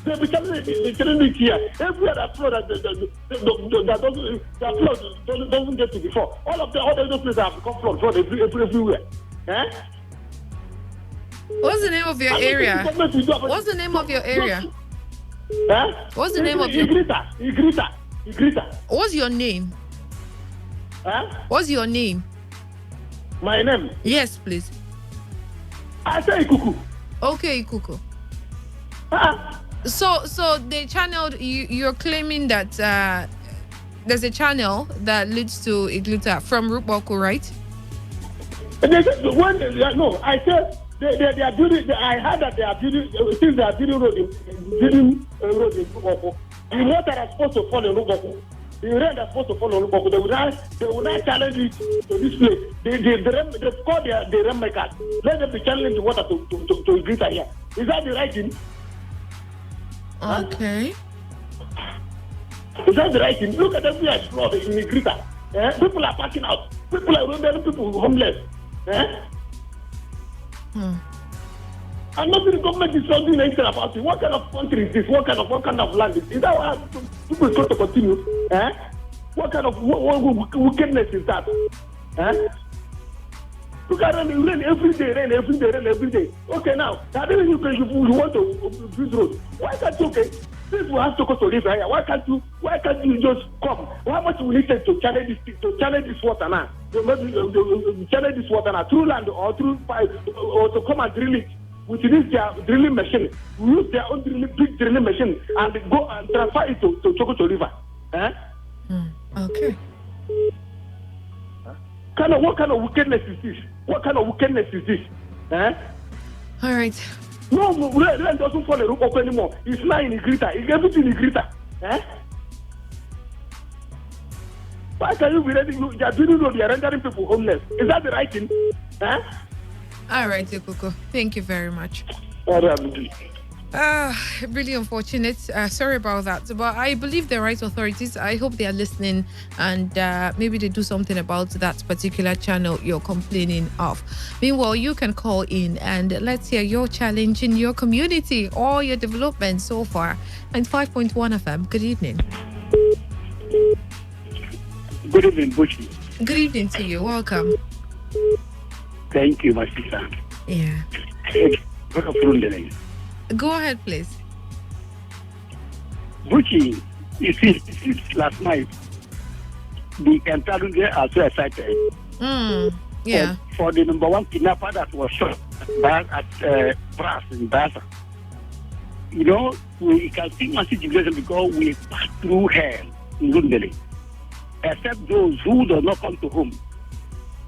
They'll be telling it here. Every other floor that doesn't get to before. All of the other places have become flood everywhere. Eh? What's the name of your area? What's the name of your area? Huh? What's the name of your Igrita. What's your name? Huh? What's your name? My name? Yes, please. I say Ikuku. Okay, Ikuku. So the channel you're claiming that there's a channel that leads to Igluta from Rukboku, right? No, I said they are building. I heard that they are building since they are building road in Rukboku. The water is supposed to fall in Rukboku. The rain is supposed to fall in Rukboku. They will not challenge it to this place. They call the rain makers. Let them be challenging the water to Igluta here. Is that the right thing? Okay. Is that the right thing? Look at every flood in Igluta. People are passing out. People are running. People homeless. And not the government is not doing anything about it. What kind of country is this? What kind of land is this? Is that why people going to continue? What kind of wickedness is that? Look at rain every day. Okay, now you want to build road. Why can't you? Okay, since we have to go to river here, why can't you just come? How much will it take to channel this water now? Channel this water now through land or through pipe or to come and drill it with this their drilling machine. We use their own big drilling machine and go and transfer it to Chokoto River. Okay. What kind of wickedness is this? All right. No, rain doesn't fall in Rukboku anymore. It's not in Igluta. It's everything in Igluta. Why can you be ready? They are doing road, they are rendering people homeless. Is that the right thing? All right, Ikuku. Thank you very much. Really unfortunate. Sorry about that. But I believe the right authorities, I hope they are listening and maybe they do something about that particular channel you're complaining of. Meanwhile, you can call in and let's hear your challenge in your community or your development so far. 95.1 FM. Good evening. Good evening, Bushi. Good evening to you. Welcome. Thank you, my sister. Yeah. Go ahead, please. Bushi, you see, since last night, the entire are so excited. Yeah. For the number one kidnapper that was shot at Brass in Baza. You know, we can see massive jubilation because we passed through hell in Lundeli. Except those who do not come to home.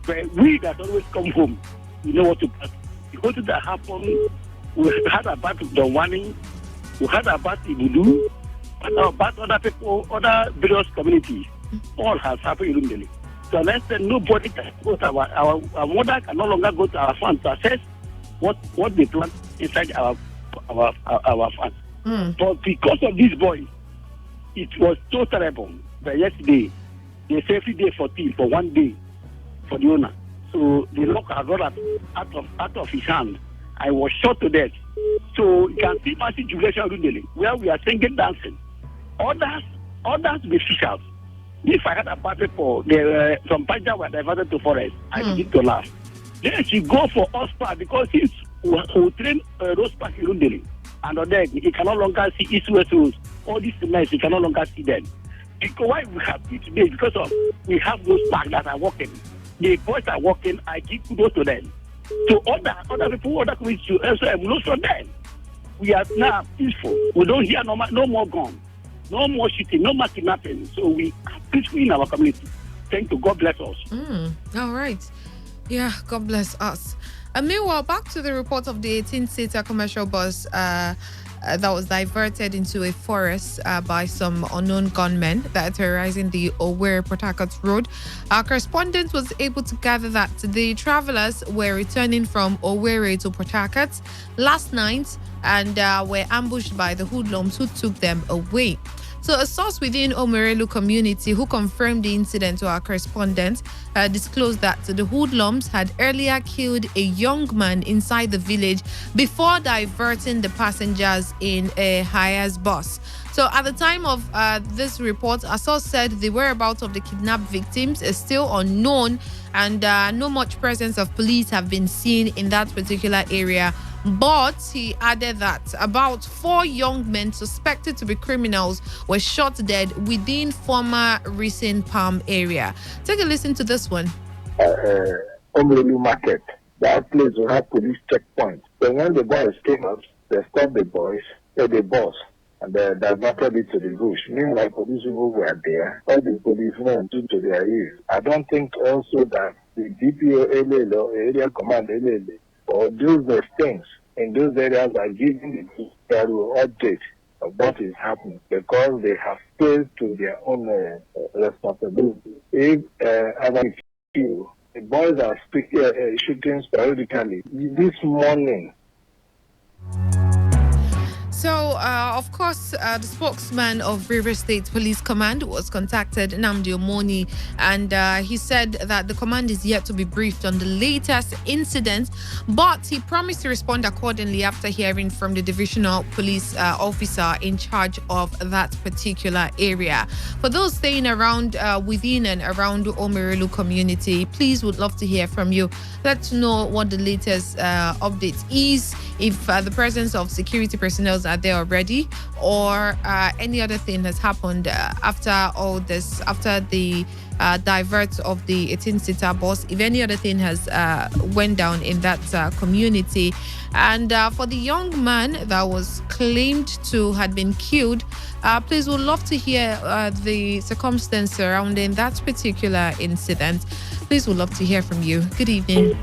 But we that always come home, we know what to pass. Because that happened, we had about the warning, we had about Ibudu, about other people, other various communities. All has happened in Lundeli. So let's say nobody can go to our mother can no longer go to our farm to assess what they plant inside our farm. But because of these boys, it was so terrible that yesterday they say every day for 1 day for the owner. So the lock has got out of his hand. I was shot to death. So you can see massive jubilation Lundeli, where we are singing, dancing. Others be fishers. If I had a party for some Paja were diverted to forest, I begin to laugh. Then she go for Ospa because since we train Rose Park in Lundeli, and on there he can no longer see East West Roads. All these nights he can no longer see them. Because why we have it today? Because of we have those parks that are working. The boys are working. I give kudos to them. So other people, other communities to also emulate from them. We are now peaceful. We don't hear no more guns. No more shooting, no more kidnapping. So we are peaceful in our community. Thank you. God bless us. All right. Yeah, God bless us. And meanwhile, back to the report of the 18-seater commercial bus that was diverted into a forest by some unknown gunmen that are terrorizing the Owerri-Port Harcourt Road. Our correspondent was able to gather that the travelers were returning from Owerri to Port Harcourt last night and were ambushed by the hoodlums who took them away. So a source within Omerelu community who confirmed the incident to our correspondent disclosed that the hoodlums had earlier killed a young man inside the village before diverting the passengers in a Hiace bus. So at the time of this report, a source said the whereabouts of the kidnapped victims is still unknown, and no much presence of police have been seen in that particular area. But he added that about 4 young men suspected to be criminals were shot dead within former Recent Palm area. Take a listen to this one. Omelu Market, that place will have police checkpoints. So when the boys came up, they stopped the boys, the boss, and they diverted it to the bush. Meanwhile, police people were there. All the policemen took to their ears. I don't think also that the DPO LL or area command LL or those things in those areas are giving the update of what is happening because they have failed to their own responsibility. If as I feel, the boys are shooting sporadically this morning. So, of course, the spokesman of River State Police Command was contacted, Nnamdi Omoni, and he said that the command is yet to be briefed on the latest incident, but he promised to respond accordingly after hearing from the divisional police officer in charge of that particular area. For those staying around within and around the Omerelu community, please would love to hear from you. Let's know what the latest update is, if the presence of security personnel are there already, or any other thing has happened after all this, after the divert of the 18-seater bus, if any other thing has went down in that community. And for the young man that was claimed to had been killed, please would love to hear the circumstance surrounding that particular incident. Please would love to hear from you. Good evening.